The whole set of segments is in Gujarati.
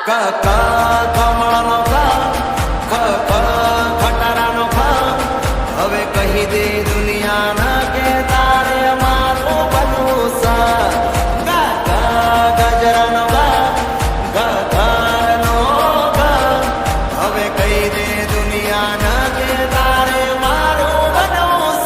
કમળનો ખટારાનો હવે કહી દે દુનિયાના કે તારે મારું બનવું ગજરાનો ઘરનો હવે કહી દે દુનિયાના કે તારે મારું બનવું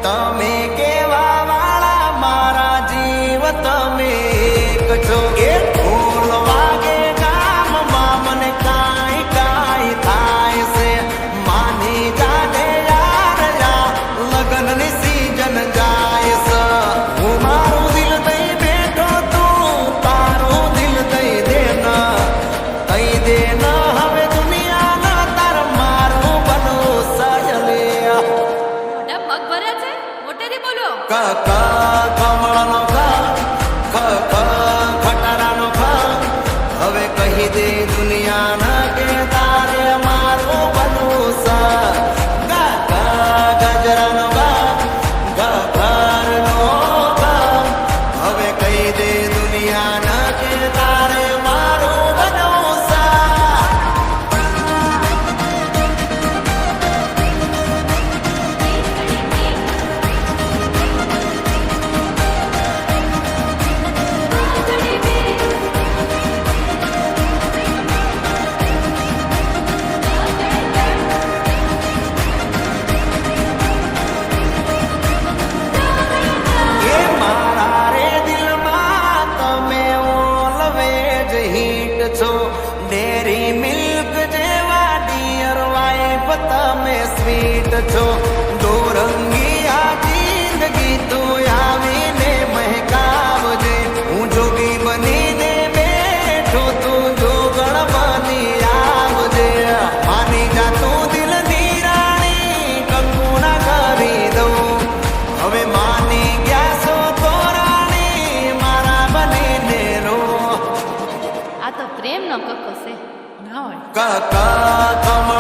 તમે કેવા વાળા મારા જીવ તમે એક છો એ ફૂલ વાગે ગામમાં મને કાંઈ થાય છે માની જાને યાર લગનની સીઝન જાય છે હું મારું દિલ દઈ બેઠો તું તારું દિલ દઈ દે હવે દુનિયાના તાર મારું બનવું સજલે કમળનો ખટારાનો હવે કહી દે દુનિયાના કે તારે મારું બનવું ગજરાનો ઘરનો હવે કહી દે દુનિયાના કે તારે મારું બનવું ડેરી મિલ્ક જેવા ડિયર વાઇફ તમે સ્વીટ છો દોરંગી આ જિંદગી તું આવીને મહેકાવજે હું જોગી બનીને બેઠો તું જોગણ બની આવજે માની જા તું દિલની રાણી કંકુના કરી દઉં હવે માની ગયા છો તો રાણી મારા બનીને રો આ તો પ્રેમનો કક્કો છે ના હોય કમળ